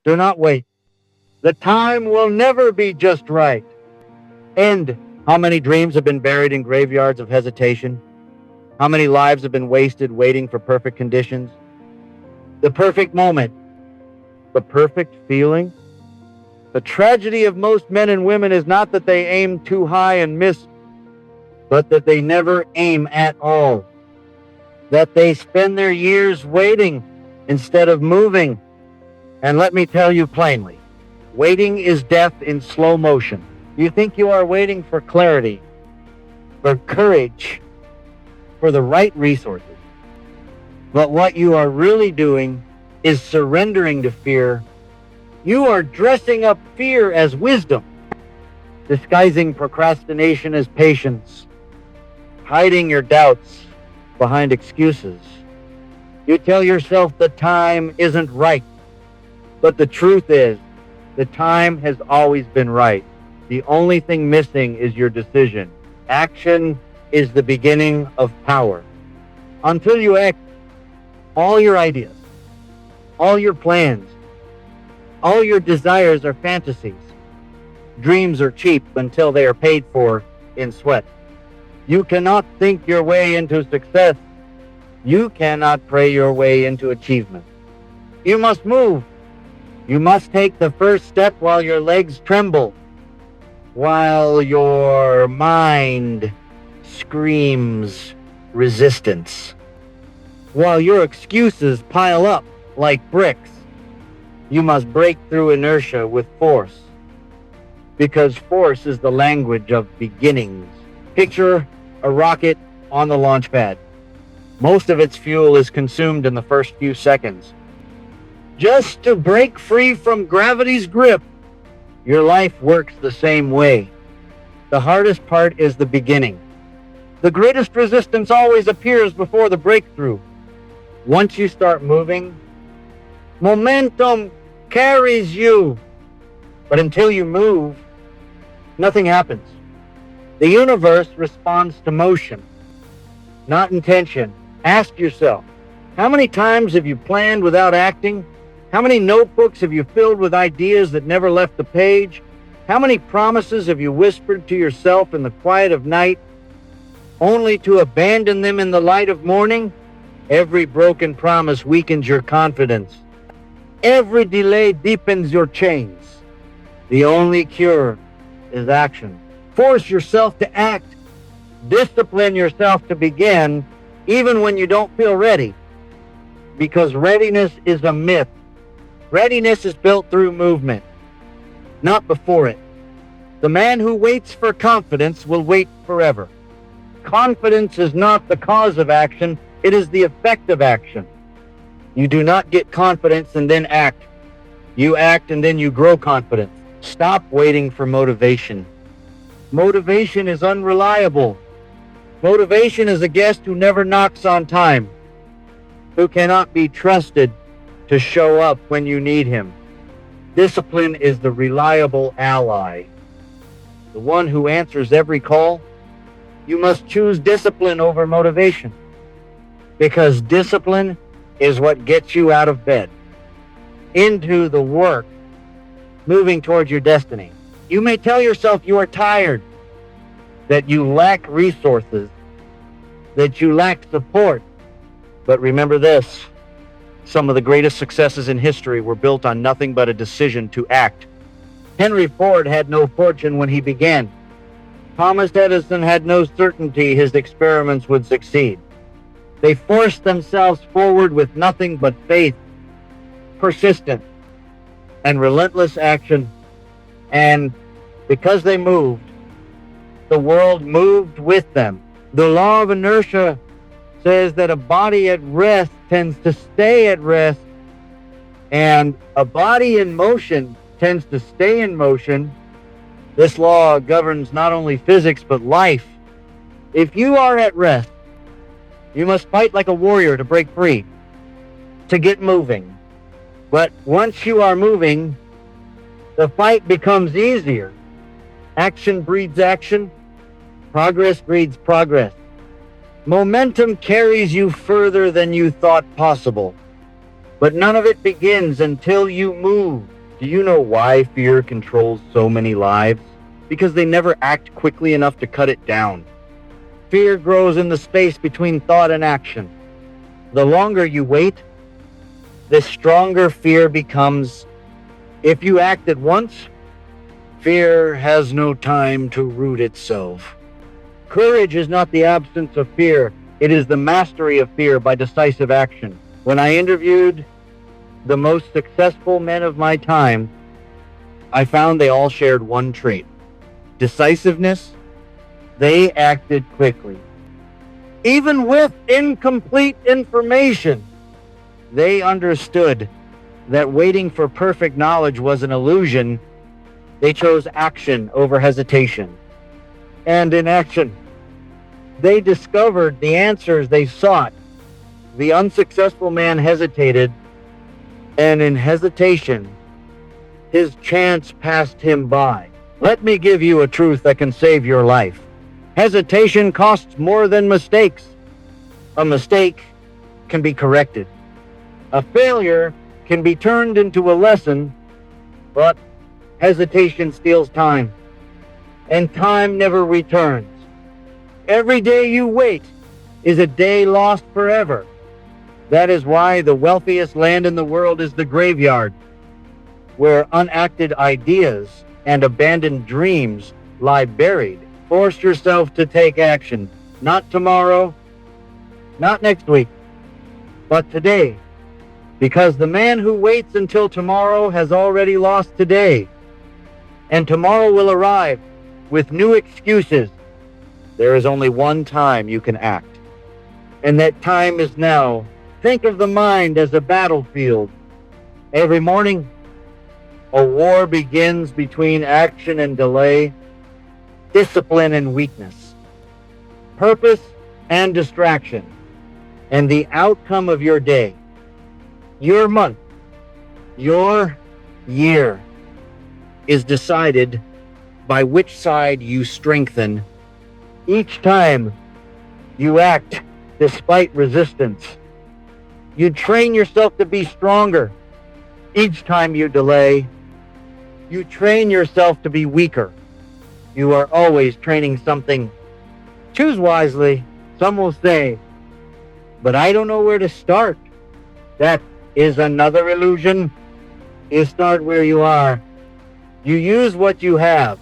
Do not wait. The time will never be just right. End. How many dreams have been buried in graveyards of hesitation? How many lives have been wasted waiting for perfect conditions? The perfect moment. The perfect feeling? The tragedy of most men and women is not that they aim too high and miss, but that they never aim at all. That they spend their years waiting instead of moving. And let me tell you plainly, waiting is death in slow motion. You think you are waiting for clarity, for courage, for the right resources. But what you are really doing is surrendering to fear. You are dressing up fear as wisdom, disguising procrastination as patience, hiding your doubts behind excuses. You tell yourself the time isn't right, but the truth is, the time has always been right. The only thing missing is your decision. Action is the beginning of power. Until you act, all your ideas, all your plans, all your desires are fantasies. Dreams are cheap until they are paid for in sweat. You cannot think your way into success. You cannot pray your way into achievement. You must move. You must take the first step while your legs tremble, while your mind screams resistance, while your excuses pile up like bricks. You must break through inertia with force, because force is the language of beginnings. Picture a rocket on the launch pad. Most of its fuel is consumed in the first few seconds. Just to break free from gravity's grip, your life works the same way. The hardest part is the beginning. The greatest resistance always appears before the breakthrough. Once you start moving, momentum carries you. But until you move, nothing happens. The universe responds to motion, not intention. Ask yourself, how many times have you planned without acting? How many notebooks have you filled with ideas that never left the page? How many promises have you whispered to yourself in the quiet of night, only to abandon them in the light of morning? Every broken promise weakens your confidence. Every delay deepens your chains. The only cure is action. Force yourself to act. Discipline yourself to begin, even when you don't feel ready. Because readiness is a myth. Readiness is built through movement, not before it. The man who waits for confidence will wait forever. Confidence is not the cause of action, it is the effect of action. You do not get confidence and then act. You act and then you grow confidence. Stop waiting for motivation. Motivation is unreliable. Motivation is a guest who never knocks on time, who cannot be trusted to show up when you need him. Discipline is the reliable ally, the one who answers every call. You must choose discipline over motivation, because discipline is what gets you out of bed, into the work, moving towards your destiny. You may tell yourself you are tired, that you lack resources, that you lack support, but remember this. Some of the greatest successes in history were built on nothing but a decision to act. Henry Ford had no fortune when he began. Thomas Edison had no certainty his experiments would succeed. They forced themselves forward with nothing but faith, persistence, and relentless action. And because they moved, the world moved with them. The law of inertia says that a body at rest tends to stay at rest, and a body in motion tends to stay in motion. This law governs not only physics but life. If you are at rest, you must fight like a warrior to break free, to get moving. But once you are moving, the fight becomes easier. Action breeds action. Progress breeds progress. Momentum carries you further than you thought possible. But none of it begins until you move. Do you know why fear controls so many lives? Because they never act quickly enough to cut it down. Fear grows in the space between thought and action. The longer you wait, the stronger fear becomes. If you act at once, fear has no time to root itself. Courage is not the absence of fear, it is the mastery of fear by decisive action. When I interviewed the most successful men of my time, I found they all shared one trait: decisiveness. They acted quickly. Even with incomplete information, they understood that waiting for perfect knowledge was an illusion. They chose action over hesitation. And in action, they discovered the answers they sought. The unsuccessful man hesitated, and in hesitation, his chance passed him by. Let me give you a truth that can save your life. Hesitation costs more than mistakes. A mistake can be corrected. A failure can be turned into a lesson, but hesitation steals time, and time never returns. Every day you wait is a day lost forever. That is why the wealthiest land in the world is the graveyard, where unacted ideas and abandoned dreams lie buried. Force yourself to take action, not tomorrow, not next week, but today. Because the man who waits until tomorrow has already lost today. And tomorrow will arrive with new excuses. There is only one time you can act, and that time is now. Think of the mind as a battlefield. Every morning, a war begins between action and delay, discipline and weakness, purpose and distraction, and the outcome of your day, your month, your year is decided by which side you strengthen. Each time you act despite resistance, you train yourself to be stronger. Each time you delay, you train yourself to be weaker. You are always training something. Choose wisely. Some will say, but I don't know where to start. That is another illusion. You start where you are. You use what you have.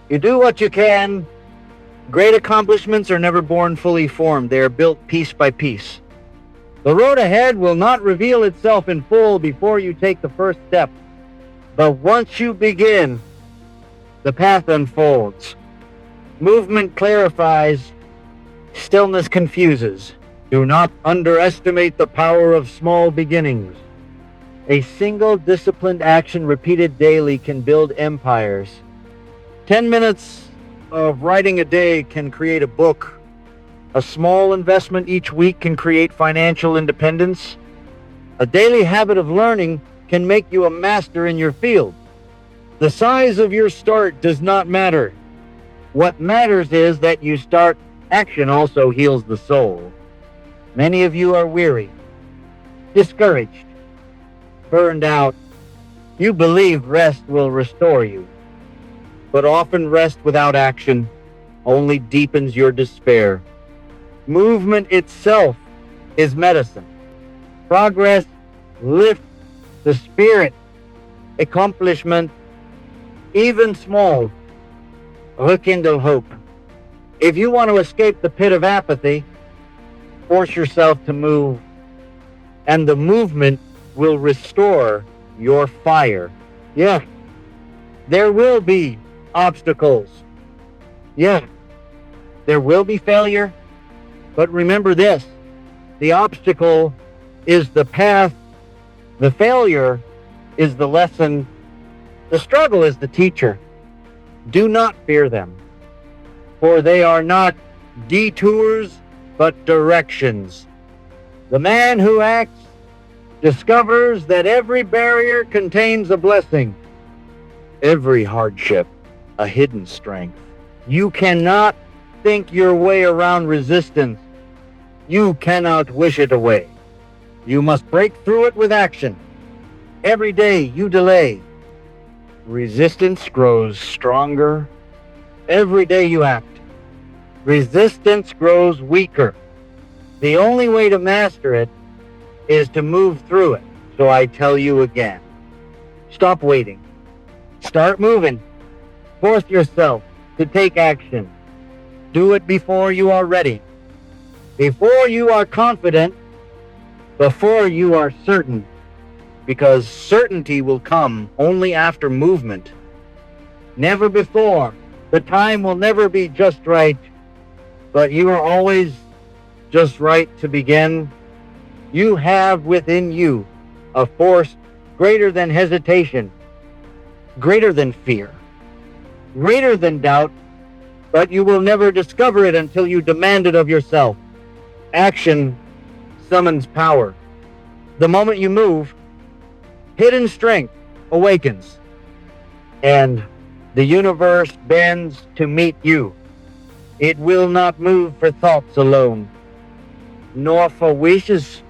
You do what you can. Great accomplishments are never born fully formed. They are built piece by piece. The road ahead will not reveal itself in full before you take the first step. But once you begin, the path unfolds. Movement clarifies. Stillness confuses. Do not underestimate the power of small beginnings. A single disciplined action repeated daily can build empires. 10 minutes of writing a day can create a book. A small investment each week can create financial independence. A daily habit of learning can make you a master in your field. The size of your start does not matter. What matters is that you start. Action also heals the soul. Many of you are weary, discouraged, burned out. You believe rest will restore you, but often rest without action only deepens your despair. Movement itself is medicine. Progress lifts the spirit. Accomplishment, even small, rekindle hope. If you want to escape the pit of apathy, force yourself to move, and the movement will restore your fire. Yeah, there will be obstacles. Yeah, there will be failure. But remember this, the obstacle is the path, the failure is the lesson, the struggle is the teacher. Do not fear them, for they are not detours, but directions. The man who acts discovers that every barrier contains a blessing, every hardship a hidden strength. You cannot think your way around resistance. You cannot wish it away. You must break through it with action. Every day you delay, Resistance grows stronger every day you act. Resistance grows weaker. The only way to master it is to move through it. So I tell you again, stop waiting. Start moving. Force yourself to take action. Do it before you are ready. Before you are confident. Before you are certain. Because certainty will come only after movement. Never before. The time will never be just right. But you are always just right to begin. You have within you a force greater than hesitation, greater than fear, greater than doubt, but you will never discover it until you demand it of yourself. Action summons power. The moment you move, hidden strength awakens, and the universe bends to meet you. It will not move for thoughts alone, nor for wishes,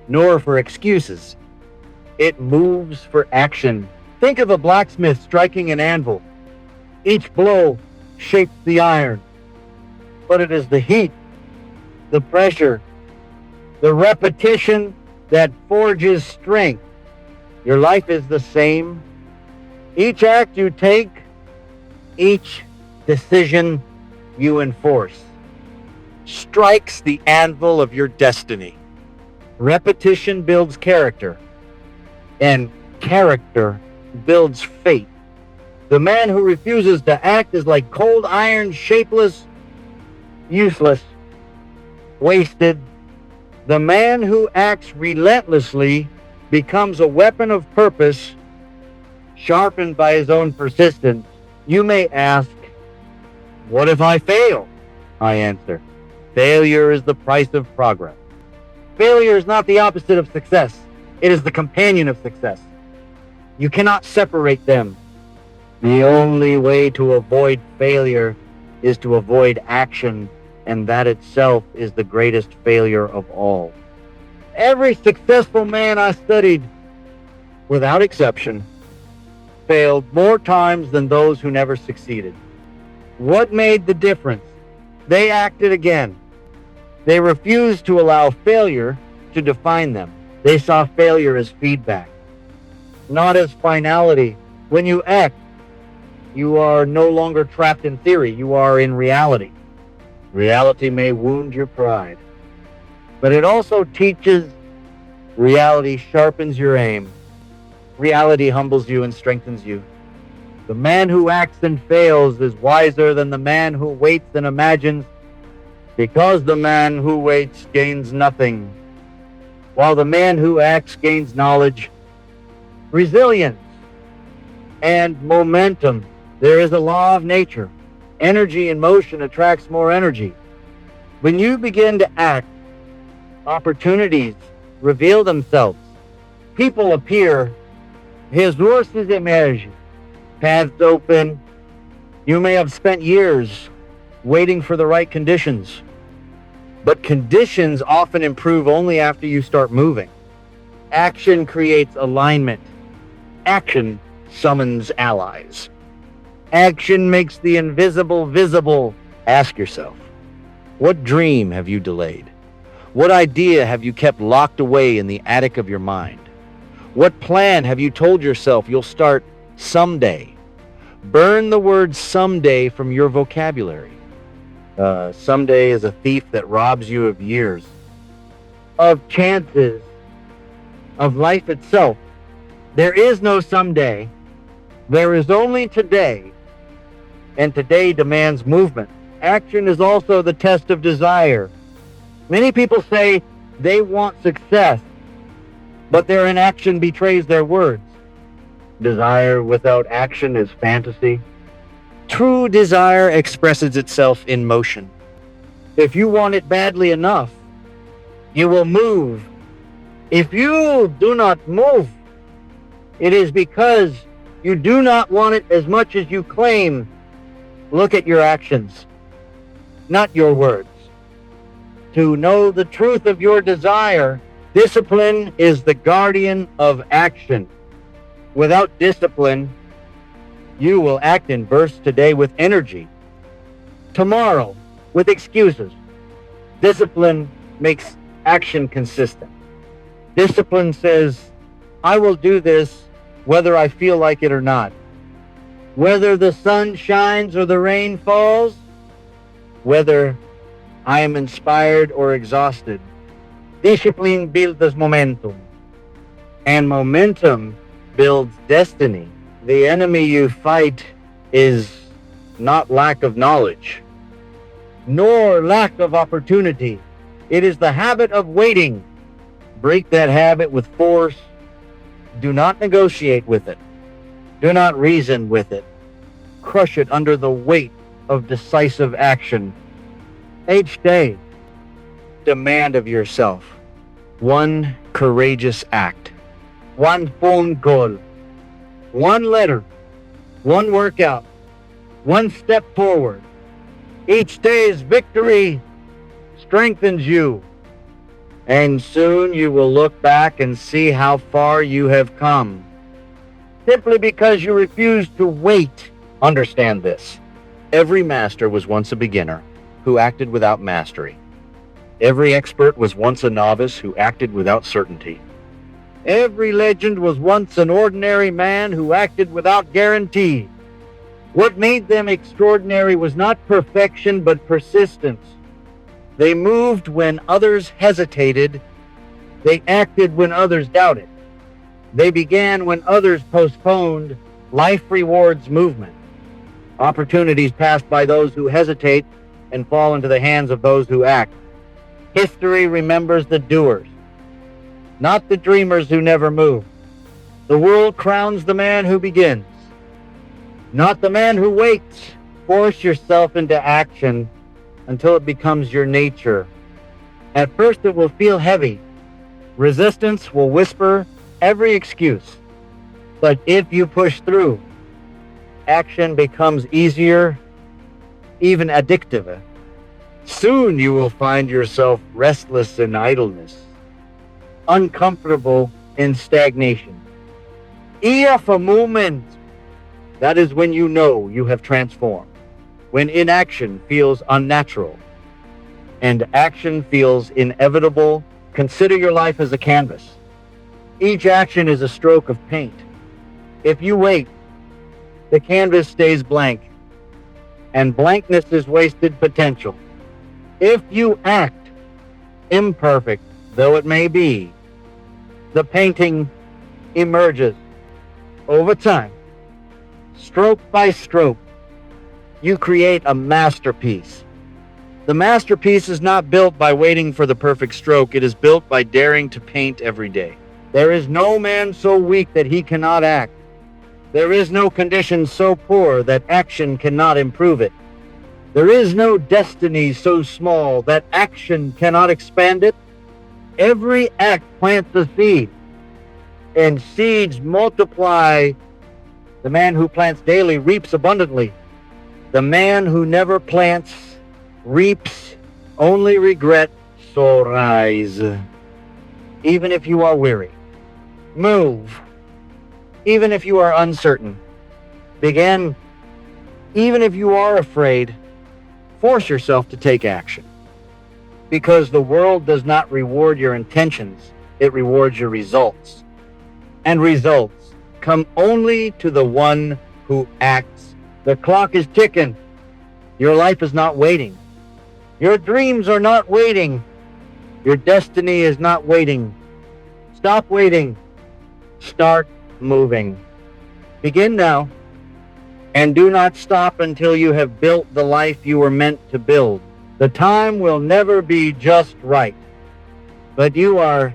nor for excuses. It moves for action. Think of a blacksmith striking an anvil. Each blow shapes the iron, but it is the heat, the pressure, the repetition that forges strength. Your life is the same. Each act you take, each decision you enforce, strikes the anvil of your destiny. Repetition builds character, and character builds fate. The man who refuses to act is like cold iron, shapeless, useless, wasted. The man who acts relentlessly becomes a weapon of purpose, sharpened by his own persistence. You may ask, what if I fail? I answer, failure is the price of progress. Failure is not the opposite of success. It is the companion of success. You cannot separate them. The only way to avoid failure is to avoid action, and that itself is the greatest failure of all. Every successful man I studied, without exception, failed more times than those who never succeeded. What made the difference? They acted again. They refused to allow failure to define them. They saw failure as feedback, not as finality. When you act, you are no longer trapped in theory. You are in reality. Reality may wound your pride, but it also teaches. Reality sharpens your aim. Reality humbles you and strengthens you. The man who acts and fails is wiser than the man who waits and imagines, because the man who waits gains nothing, while the man who acts gains knowledge, resilience, and momentum. There is a law of nature. Energy in motion attracts more energy. When you begin to act, opportunities reveal themselves. People appear. Resources emerge. Paths open. You may have spent years waiting for the right conditions, but conditions often improve only after you start moving. Action creates alignment. Action summons allies. Action makes the invisible visible. Ask yourself, what dream have you delayed? What idea have you kept locked away in the attic of your mind? What plan have you told yourself you'll start someday? Burn the word someday from your vocabulary. Someday is a thief that robs you of years, of chances, of life itself. There is no someday. There is only today, and today demands movement. Action is also the test of desire. Many people say they want success, but their inaction betrays their words. Desire without action is fantasy. True desire expresses itself in motion. If you want it badly enough, you will move. If you do not move, it is because you do not want it as much as you claim. Look at your actions, not your words. To know the truth of your desire, discipline is the guardian of action. Without discipline, You will act in bursts today with energy, tomorrow with excuses. Discipline makes action consistent. Discipline says, I will do this whether I feel like it or not. Whether the sun shines or the rain falls, whether I am inspired or exhausted. Discipline builds momentum, and momentum builds destiny. The enemy you fight is not lack of knowledge, nor lack of opportunity. It is the habit of waiting. Break that habit with force. Do not negotiate with it. Do not reason with it. Crush it under the weight of decisive action. Each day, demand of yourself one courageous act, one phone call, one letter, one workout, one step forward. Each day's victory strengthens you, and soon you will look back and see how far you have come. Simply because you refuse to wait. Understand this. Every master was once a beginner who acted without mastery. Every expert was once a novice who acted without certainty. Every legend was once an ordinary man who acted without guarantee. What made them extraordinary was not perfection, but persistence. They moved when others hesitated. They acted when others doubted. They began when others postponed. Life rewards movement. Opportunities pass by those who hesitate and fall into the hands of those who act. History remembers the doers, not the dreamers who never move. The world crowns the man who begins, not the man who waits. Force yourself into action until it becomes your nature. At first it will feel heavy. Resistance will whisper every excuse. But if you push through, action becomes easier, even addictive. Soon you will find yourself restless in idleness, uncomfortable in stagnation. If a moment, that is when you know you have transformed. When inaction feels unnatural and action feels inevitable, consider your life as a canvas. Each action is a stroke of paint. If you wait, the canvas stays blank, and blankness is wasted potential. If you act, imperfect though it may be, the painting emerges over time. Stroke by stroke, you create a masterpiece. The masterpiece is not built by waiting for the perfect stroke. It is built by daring to paint every day. There is no man so weak that he cannot act. There is no condition so poor that action cannot improve it. There is no destiny so small that action cannot expand it. Every act plants a seed, and seeds multiply. The man who plants daily reaps abundantly. The man who never plants reaps only regret. So rise, even if you are weary. Move, even if you are uncertain. Begin, even if you are afraid. Force yourself to take action. Because the world does not reward your intentions, it rewards your results. And results come only to the one who acts. The clock is ticking. Your life is not waiting. Your dreams are not waiting. Your destiny is not waiting. Stop waiting. Start moving. Begin now, and do not stop until you have built the life you were meant to build. The time will never be just right, but you are